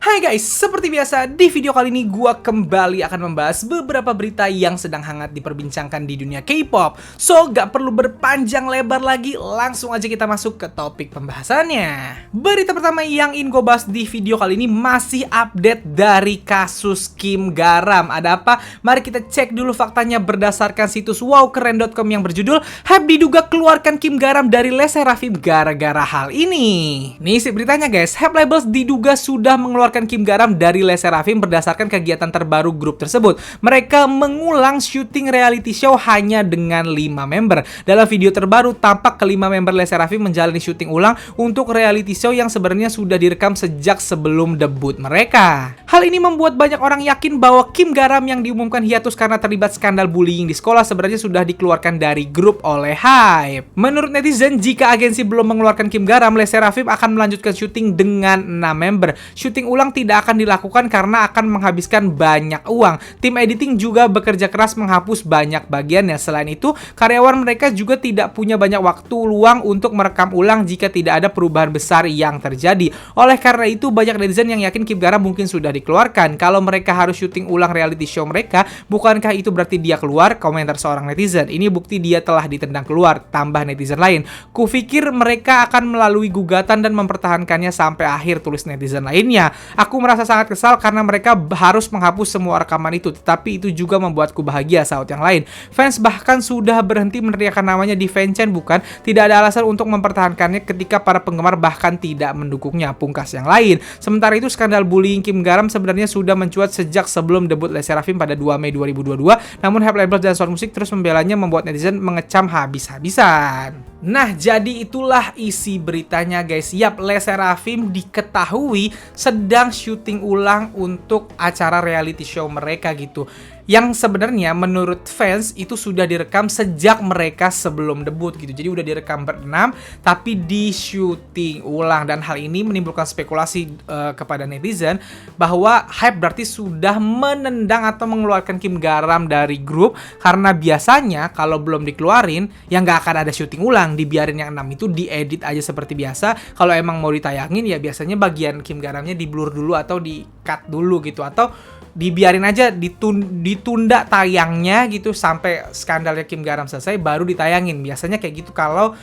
Hai guys, seperti biasa di video kali ini gua kembali akan membahas beberapa berita yang sedang hangat diperbincangkan di dunia K-pop. So, gak perlu berpanjang lebar lagi, langsung aja kita masuk ke topik pembahasannya. Berita pertama yang ingin gue bahas di video kali ini masih update dari kasus Kim Garam. Ada apa? Mari kita cek dulu faktanya berdasarkan situs wowkeren.com yang berjudul Hype diduga keluarkan Kim Garam dari Le Sserafim gara-gara hal ini. Nih isi beritanya guys, Hype Labels diduga sudah mengeluarkan Kim Garam dari Le Sserafim berdasarkan kegiatan terbaru grup tersebut. Mereka mengulang syuting reality show hanya dengan 5 member. Dalam video terbaru, tampak kelima member Le Sserafim menjalani syuting ulang untuk reality show yang sebenarnya sudah direkam sejak sebelum debut mereka. Hal ini membuat banyak orang yakin bahwa Kim Garam yang diumumkan hiatus karena terlibat skandal bullying di sekolah sebenarnya sudah dikeluarkan dari grup oleh Hype. Menurut netizen, jika agensi belum mengeluarkan Kim Garam, Le Sserafim akan melanjutkan syuting dengan 6 member. Syuting ulang tidak akan dilakukan karena akan menghabiskan banyak uang. Tim editing juga bekerja keras menghapus banyak bagiannya. Selain itu, karyawan mereka juga tidak punya banyak waktu luang untuk merekam ulang jika tidak ada perubahan besar yang terjadi. Oleh karena itu, banyak netizen yang yakin Kim Garam mungkin sudah dikeluarkan. Kalau mereka harus syuting ulang reality show mereka, bukankah itu berarti dia keluar? Komentar seorang netizen. Ini bukti dia telah ditendang keluar, tambah netizen lain. Kupikir mereka akan melalui gugatan dan mempertahankannya sampai akhir, tulis netizen lainnya. Aku merasa sangat kesal karena mereka harus menghapus semua rekaman itu, tetapi itu juga membuatku bahagia, saut yang lain. Fans bahkan sudah berhenti meneriakkan namanya di fanchan, bukan? Tidak ada alasan untuk mempertahankannya ketika para penggemar bahkan tidak mendukungnya, pungkas yang lain. Sementara itu, skandal bullying Kim Garam sebenarnya sudah mencuat sejak sebelum debut Le Sserafim pada 2 Mei 2022, namun Hype Labels dan Sound Music terus membelanya, membuat netizen mengecam habis-habisan. Nah, jadi itulah isi beritanya guys. Yap, Le Sserafim diketahui sedang syuting ulang untuk acara reality show mereka gitu. Yang sebenarnya menurut fans itu sudah direkam sejak mereka sebelum debut gitu. Jadi udah direkam berenam tapi di syuting ulang, dan hal ini menimbulkan spekulasi kepada netizen bahwa Hype berarti sudah menendang atau mengeluarkan Kim Garam dari grup, karena biasanya kalau belum dikeluarin ya nggak akan ada syuting ulang, dibiarin yang 6 itu diedit aja seperti biasa. Kalau emang mau ditayangin ya biasanya bagian Kim Garamnya di blur dulu atau di cut dulu gitu, atau dibiarin aja ditunda tayangnya gitu sampai skandalnya Kim Garam selesai baru ditayangin. Biasanya kayak gitu kalau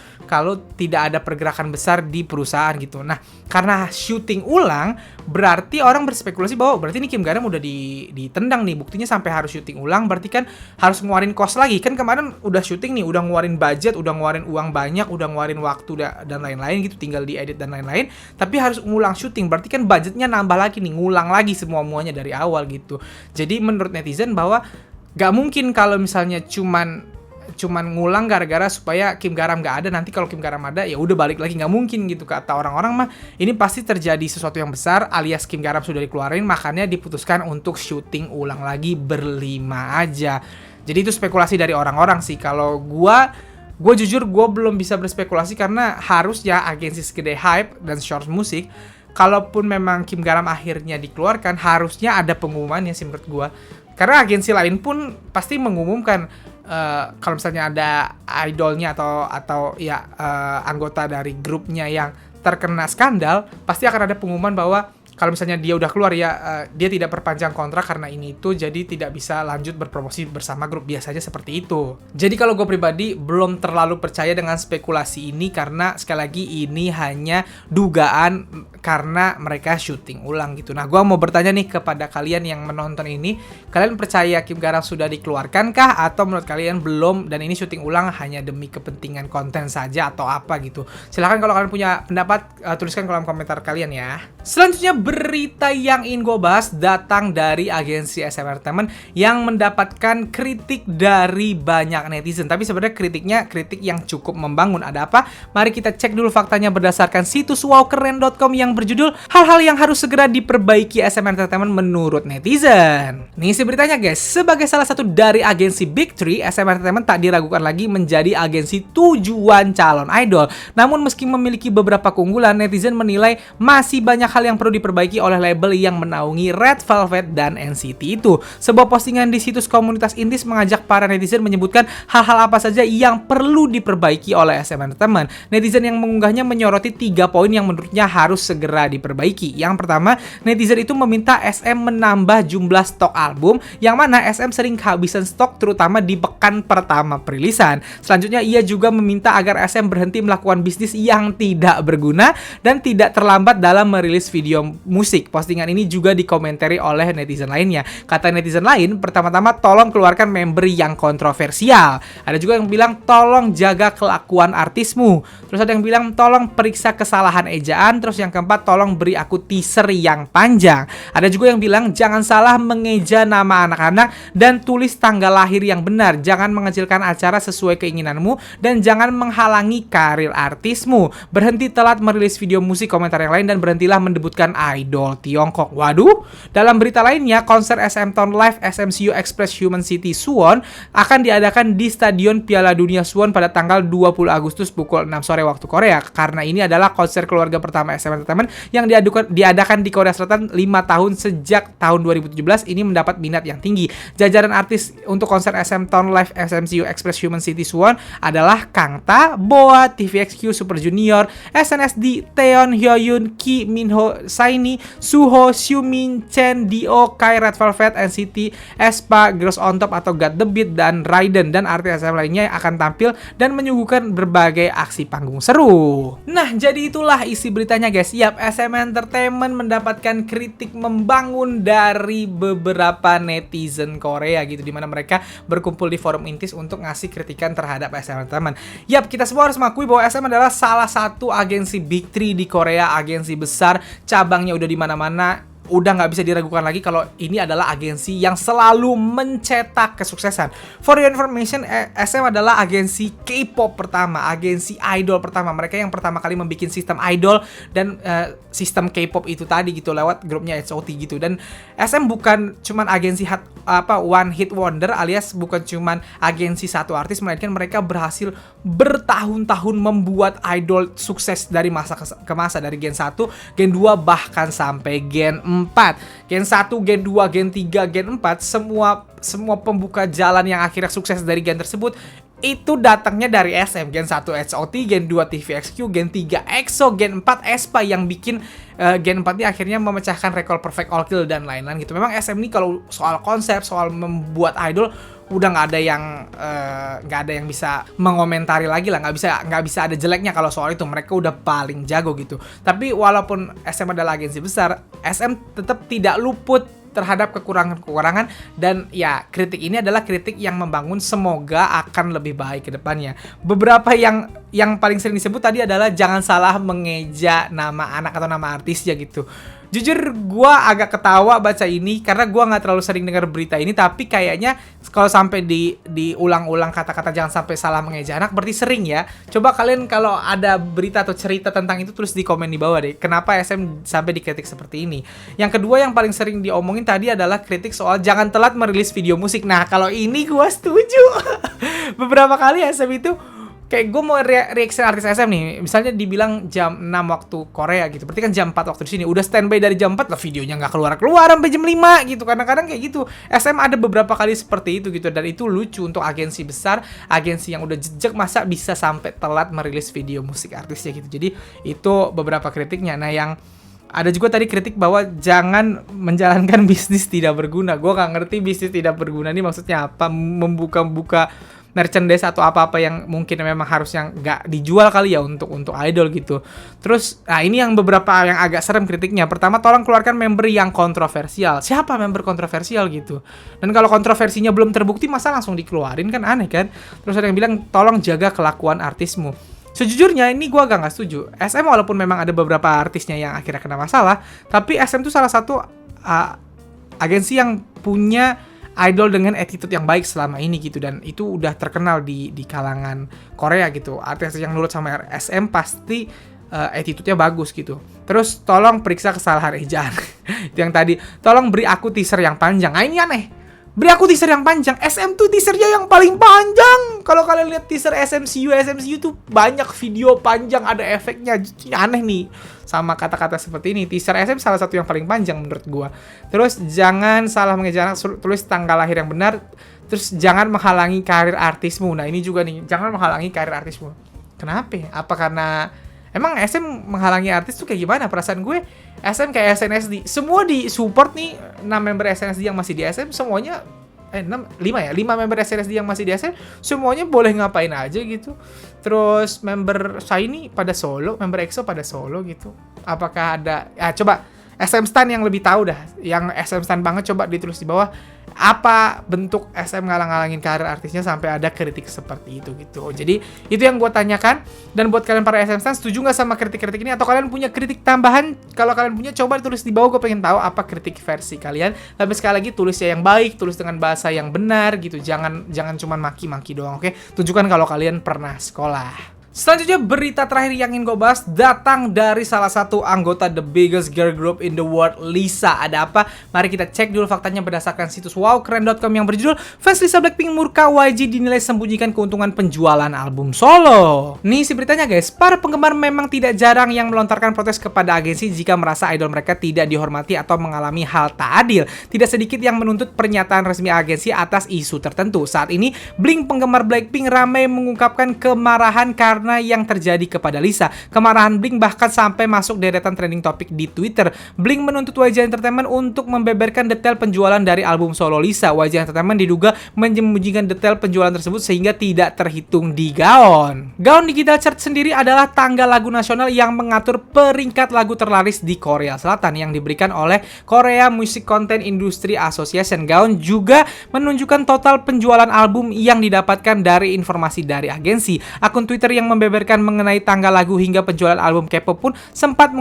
tidak ada pergerakan besar di perusahaan gitu. Nah, karena syuting ulang berarti orang berspekulasi bahwa berarti ini Kim Garam udah ditendang nih. Buktinya sampai harus syuting ulang berarti kan harus ngeluarin cost lagi. Kan kemarin udah syuting nih, udah ngeluarin budget, udah ngeluarin uang banyak, udah ngeluarin waktu dan lain-lain gitu, tinggal diedit dan lain-lain. Tapi harus ngulang syuting berarti kan budgetnya nambah lagi nih, ngulang lagi semuanya dari awal gitu. Jadi menurut netizen bahwa gak mungkin kalau misalnya cuman ngulang gara-gara supaya Kim Garam gak ada, nanti kalau Kim Garam ada ya udah balik lagi, nggak mungkin gitu. Kata orang-orang mah ini pasti terjadi sesuatu yang besar, alias Kim Garam sudah dikeluarin makanya diputuskan untuk syuting ulang lagi berlima aja. Jadi itu spekulasi dari orang-orang sih. Kalau gue jujur gue belum bisa berspekulasi karena harusnya agensi segede Hype dan Sound Music, kalaupun memang Kim Garam akhirnya dikeluarkan, harusnya ada pengumumannya sih menurut gue. Karena agensi lain pun pasti mengumumkan kalau misalnya ada idolnya atau ya anggota dari grupnya yang terkena skandal, pasti akan ada pengumuman bahwa kalau misalnya dia udah keluar ya dia tidak perpanjang kontrak karena ini itu, jadi tidak bisa lanjut berpromosi bersama grup, biasanya seperti itu. Jadi kalau gue pribadi belum terlalu percaya dengan spekulasi ini karena sekali lagi ini hanya dugaan karena mereka syuting ulang gitu. Nah, gue mau bertanya nih kepada kalian yang menonton ini, kalian percaya Kim Garam sudah dikeluarkan kah atau menurut kalian belum dan ini syuting ulang hanya demi kepentingan konten saja atau apa gitu? Silahkan kalau kalian punya pendapat tuliskan kolom komentar kalian ya. Selanjutnya berita yang ingin gue bahas datang dari agensi SM Entertainment yang mendapatkan kritik dari banyak netizen. Tapi sebenarnya kritik yang cukup membangun. Ada apa? Mari kita cek dulu faktanya berdasarkan situs wowkeren.com yang berjudul hal-hal yang harus segera diperbaiki SM Entertainment menurut netizen. Nih isi beritanya guys, sebagai salah satu dari agensi Big Three, SM Entertainment tak diragukan lagi menjadi agensi tujuan calon idol. Namun meski memiliki beberapa keunggulan, netizen menilai masih banyak hal yang perlu diperbaiki oleh label yang menaungi Red Velvet dan NCT itu. Sebuah postingan di situs komunitas Indis mengajak para netizen menyebutkan hal-hal apa saja yang perlu diperbaiki oleh SM Entertainment. Netizen yang mengunggahnya menyoroti 3 poin yang menurutnya harus segera segera diperbaiki. Yang pertama, netizen itu meminta SM menambah jumlah stok album, yang mana SM sering kehabisan stok terutama di pekan pertama perilisan. Selanjutnya, ia juga meminta agar SM berhenti melakukan bisnis yang tidak berguna dan tidak terlambat dalam merilis video musik. Postingan ini juga dikomentari oleh netizen lainnya. Kata netizen lain, pertama-tama tolong keluarkan member yang kontroversial. Ada juga yang bilang tolong jaga kelakuan artismu. Terus ada yang bilang tolong periksa kesalahan ejaan. Terus yang keempat, tolong beri aku teaser yang panjang. Ada juga yang bilang jangan salah mengeja nama anak-anak dan tulis tanggal lahir yang benar. Jangan mengecilkan acara sesuai keinginanmu dan jangan menghalangi karir artismu. Berhenti telat merilis video musik, komentar yang lain, dan berhentilah mendebutkan idol Tiongkok. Waduh. Dalam berita lainnya, konser SM Town Live SMCU Express Human City Suwon akan diadakan di Stadion Piala Dunia Suwon pada tanggal 20 Agustus pukul 6 sore waktu Korea. Karena ini adalah konser keluarga pertama SM Entertainment yang diadakan di Korea Selatan 5 tahun sejak tahun 2017. Ini mendapat minat yang tinggi. Jajaran artis untuk konser SM Town Live SMCU Express Human City Suwon adalah Kangta, BoA, TVXQ, Super Junior, SNSD, Taeyeon, Hyoyun, Ki Minho, Saini, Suho, Xiumin, Chen, Dio, Kai, Red Velvet, NCT, aespa, Girls on Top atau Got The Beat, dan Raiden dan artis SM lainnya yang akan tampil dan menyuguhkan berbagai aksi panggung seru. Nah, jadi itulah isi beritanya guys. Yap, SM Entertainment mendapatkan kritik membangun dari beberapa netizen Korea gitu, dimana mereka berkumpul di forum Intis untuk ngasih kritikan terhadap SM Entertainment. Yap, kita semua harus mengakui bahwa SM adalah salah satu agensi Big 3 di Korea, agensi besar, cabangnya udah di mana-mana. Udah nggak bisa diragukan lagi kalau ini adalah agensi yang selalu mencetak kesuksesan. For your information, SM adalah agensi K-pop pertama, agensi idol pertama. Mereka yang pertama kali membuat sistem idol dan sistem K-pop itu tadi gitu lewat grupnya HOT gitu. Dan SM bukan cuman agensi one hit wonder, alias bukan cuman agensi satu artis, melainkan mereka berhasil bertahun-tahun membuat idol sukses dari masa ke masa, dari Gen 1, Gen 2, bahkan sampai Gen 4. Gen 1, Gen 2, Gen 3, Gen 4, semua pembuka jalan yang akhirnya sukses dari gen tersebut itu datangnya dari SM. Gen 1 HOT, Gen 2 TVXQ, Gen 3 EXO, Gen 4 aespa yang bikin Gen 4 ini akhirnya memecahkan rekor Perfect All Kill dan lain-lain gitu. Memang SM ini kalau soal konsep, soal membuat idol udah nggak ada yang bisa mengomentari lagi lah, nggak bisa ada jeleknya kalau soal itu. Mereka udah paling jago gitu. Tapi walaupun SM adalah agensi besar, SM tetap tidak luput terhadap kekurangan-kekurangan, dan ya kritik ini adalah kritik yang membangun, semoga akan lebih baik ke depannya. Beberapa yang paling sering disebut tadi adalah jangan salah mengeja nama anak atau nama artis ya gitu. Jujur gue agak ketawa baca ini karena gue nggak terlalu sering dengar berita ini, tapi kayaknya kalau sampai diulang-ulang kata-kata jangan sampai salah mengeja anak berarti sering ya. Coba kalian kalau ada berita atau cerita tentang itu tulis di komen di bawah deh. Kenapa SM sampai dikritik seperti ini? Yang kedua yang paling sering diomongin tadi adalah kritik soal jangan telat merilis video musik. Nah kalau ini gue setuju. Beberapa kali SM itu kayak gue mau reaction artis SM nih, misalnya dibilang jam 6 waktu Korea gitu, berarti kan jam 4 waktu di sini. Udah standby dari jam 4 lah, videonya nggak keluar sampai jam 5 gitu. Kadang-kadang kayak gitu. SM ada beberapa kali seperti itu gitu, dan itu lucu untuk agensi besar, agensi yang udah jejak, masa bisa sampai telat merilis video musik artisnya gitu. Jadi itu beberapa kritiknya. Nah yang ada juga tadi kritik bahwa jangan menjalankan bisnis tidak berguna. Gue nggak ngerti bisnis tidak berguna ini maksudnya apa, membuka merchandise atau apa-apa yang mungkin memang harusnya nggak dijual kali ya untuk idol gitu. Terus, nah ini yang beberapa yang agak serem kritiknya. Pertama, tolong keluarkan member yang kontroversial. Siapa member kontroversial gitu? Dan kalau kontroversinya belum terbukti, masa langsung dikeluarin, kan aneh kan? Terus ada yang bilang, tolong jaga kelakuan artismu. Sejujurnya ini gue agak nggak setuju. SM walaupun memang ada beberapa artisnya yang akhirnya kena masalah, tapi SM itu salah satu agensi yang punya idol dengan attitude yang baik selama ini gitu, dan itu udah terkenal di kalangan Korea gitu. Artis yang nurut sama SM pasti attitude-nya bagus gitu. Terus tolong periksa kesalahan ejaan. Itu yang tadi, tolong beri aku teaser yang panjang. Nah ini aneh, beri aku teaser yang panjang. SM tuh teasernya yang paling panjang. Kalau kalian lihat teaser SMCU tuh banyak video panjang, ada efeknya. Aneh nih sama kata-kata seperti ini. Teaser SM salah satu yang paling panjang menurut gua. Terus jangan salah mengeja anak, tulis tanggal lahir yang benar. Terus jangan menghalangi karir artismu. Nah ini juga nih, jangan menghalangi karir artismu. Kenapa? Apa karena Emang SM menghalangi artis tuh kayak gimana? Perasaan gue SM kayak SNSD. Semua di support nih 6 member SNSD yang masih di SM semuanya 5 member SNSD yang masih di SM semuanya boleh ngapain aja gitu. Terus member Shiny pada solo, member EXO pada solo gitu. Apakah ada coba SM Stan yang lebih tahu dah. Yang SM Stan banget coba ditulis di bawah apa bentuk SM ngalang-ngalangin karir artisnya sampai ada kritik seperti itu gitu. Jadi itu yang gue tanyakan. Dan buat kalian para SM Stan, setuju nggak sama kritik-kritik ini? Atau kalian punya kritik tambahan? Kalau kalian punya, coba tulis di bawah. Gue pengen tahu apa kritik versi kalian. Tapi sekali lagi tulisnya yang baik, tulis dengan bahasa yang benar gitu. Jangan cuma maki-maki doang, oke? Tunjukkan kalau kalian pernah sekolah. Selanjutnya berita terakhir yang ingin gue bahas datang dari salah satu anggota the biggest girl group in the world, Lisa. Ada apa? Mari kita cek dulu faktanya berdasarkan situs wowkeren.com yang berjudul fans Lisa Blackpink murka YG dinilai sembunyikan keuntungan penjualan album solo. Nih si beritanya guys, para penggemar memang tidak jarang yang melontarkan protes kepada agensi jika merasa idol mereka tidak dihormati atau mengalami hal tak adil. Tidak sedikit yang menuntut pernyataan resmi agensi atas isu tertentu. Saat ini, Blink penggemar Blackpink ramai mengungkapkan kemarahan karena yang terjadi kepada Lisa. Kemarahan Blink bahkan sampai masuk deretan trending topik di Twitter. Blink menuntut YG Entertainment untuk membeberkan detail penjualan dari album solo Lisa. YG Entertainment diduga menyembunyikan detail penjualan tersebut sehingga tidak terhitung di Gaon. Gaon Digital Chart sendiri adalah tanggal lagu nasional yang mengatur peringkat lagu terlaris di Korea Selatan yang diberikan oleh Korea Music Content Industry Association. Gaon juga menunjukkan total penjualan album yang didapatkan dari informasi dari agensi. Akun Twitter yang membeberkan mengenai tanggal lagu hingga penjualan album K-pop pun sempat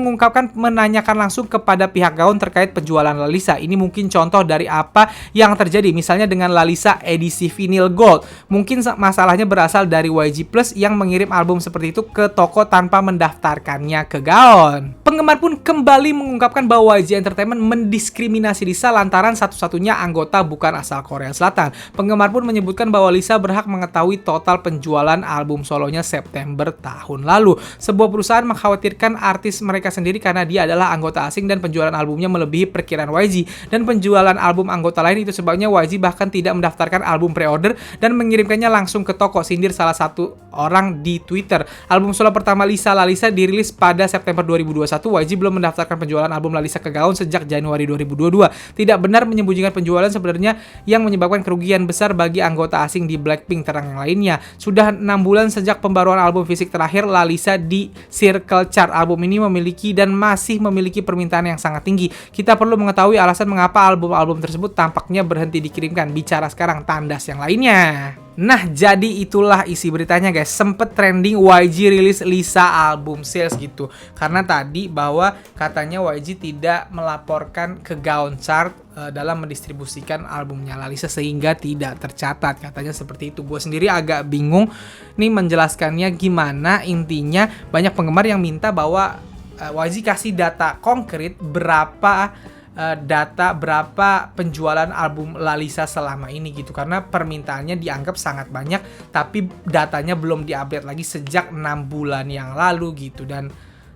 menanyakan langsung kepada pihak Gaon terkait penjualan Lalisa. Ini mungkin contoh dari apa yang terjadi misalnya dengan Lalisa edisi vinyl gold. Mungkin masalahnya berasal dari YG Plus yang mengirim album seperti itu ke toko tanpa mendaftarkannya ke Gaon. Penggemar pun kembali mengungkapkan bahwa YG Entertainment mendiskriminasi Lisa lantaran satu-satunya anggota bukan asal Korea Selatan. Penggemar pun menyebutkan bahwa Lisa berhak mengetahui total penjualan album solonya September tahun lalu. Sebuah perusahaan mengkhawatirkan artis mereka sendiri karena dia adalah anggota asing dan penjualan albumnya melebihi perkiraan YG. Dan penjualan album anggota lain itu sebabnya YG bahkan tidak mendaftarkan album pre-order dan mengirimkannya langsung ke toko, sindir salah satu orang di Twitter. Album solo pertama Lisa, Lalisa, dirilis pada September 2021. YG belum mendaftarkan penjualan album Lalisa ke Gaon sejak Januari 2022. Tidak benar menyembunyikan penjualan sebenarnya yang menyebabkan kerugian besar bagi anggota asing di Blackpink. Terang yang lainnya, sudah 6 bulan sejak pembaruan album fisik terakhir Lalisa di Circle Chart. Album ini memiliki dan masih memiliki permintaan yang sangat tinggi. Kita perlu mengetahui alasan mengapa album-album tersebut tampaknya berhenti dikirimkan. Bicara sekarang tandas yang lainnya. Nah, jadi itulah isi beritanya guys. Sempet trending YG rilis Lisa album sales gitu. Karena tadi bahwa katanya YG tidak melaporkan ke Gaon Chart dalam mendistribusikan albumnya Lalisa sehingga tidak tercatat. Katanya seperti itu. Gue sendiri agak bingung nih menjelaskannya gimana. Intinya banyak penggemar yang minta bahwa YG kasih data konkret berapa penjualan album Lalisa selama ini gitu, karena permintaannya dianggap sangat banyak tapi datanya belum diupdate lagi sejak 6 bulan yang lalu gitu. Dan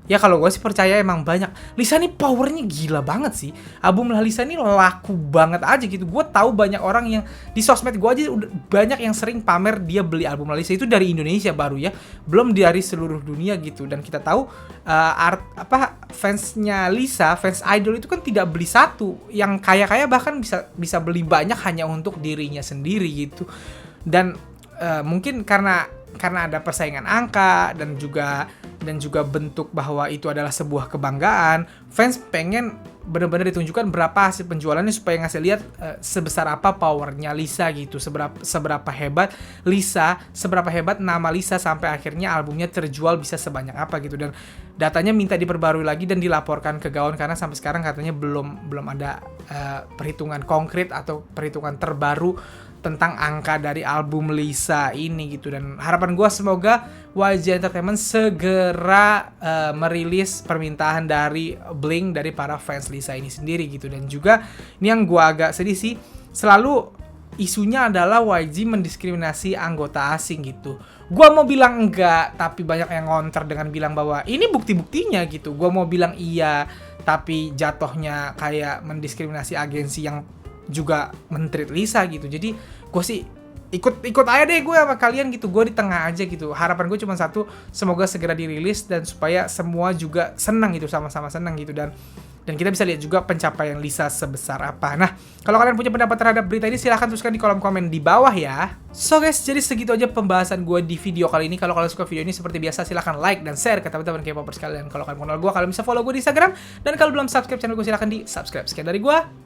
ya kalau gue sih percaya emang banyak. Lisa nih powernya gila banget sih. Album Lalisa nih laku banget aja gitu. Gue tahu banyak orang yang di sosmed gue aja udah banyak yang sering pamer dia beli album Lalisa itu dari Indonesia baru ya, belum dari seluruh dunia gitu. Dan kita tahu fansnya Lisa, fans idol itu kan tidak beli satu, yang kaya-kaya bahkan bisa beli banyak hanya untuk dirinya sendiri gitu. Dan mungkin karena ada persaingan angka dan juga bentuk bahwa itu adalah sebuah kebanggaan, fans pengen benar-benar ditunjukkan berapa hasil penjualannya supaya ngasih lihat sebesar apa powernya Lisa gitu, seberapa hebat Lisa, seberapa hebat nama Lisa sampai akhirnya albumnya terjual bisa sebanyak apa gitu. Dan datanya minta diperbarui lagi dan dilaporkan ke Gaon karena sampai sekarang katanya belum ada perhitungan konkret atau perhitungan terbaru tentang angka dari album Lisa ini gitu. Dan harapan gue semoga YG Entertainment segera merilis permintaan dari Blink dari para fans Lisa ini sendiri gitu. Dan juga ini yang gue agak sedih sih, selalu isunya adalah YG mendiskriminasi anggota asing gitu. Gue mau bilang enggak, tapi banyak yang ngonter dengan bilang bahwa ini bukti-buktinya gitu. Gue mau bilang iya, tapi jatuhnya kayak mendiskriminasi agensi yang juga men-treat Lisa gitu. Jadi gue sih ikut aja deh gue sama kalian gitu. Gue di tengah aja gitu. Harapan gue cuma satu, semoga segera dirilis dan supaya semua juga senang gitu, sama-sama senang gitu, dan kita bisa lihat juga pencapaian Lisa sebesar apa. Nah, kalau kalian punya pendapat terhadap berita ini, silahkan tuliskan di kolom komen di bawah ya. So guys, jadi segitu aja pembahasan gue di video kali ini. Kalau kalian suka video ini, seperti biasa silahkan like dan share ke teman-teman K-popers kalian. Kalau kalian kenal gue, kalian bisa follow gue di Instagram. Dan kalau belum subscribe channel gue, silahkan di subscribe. Sekian dari gue.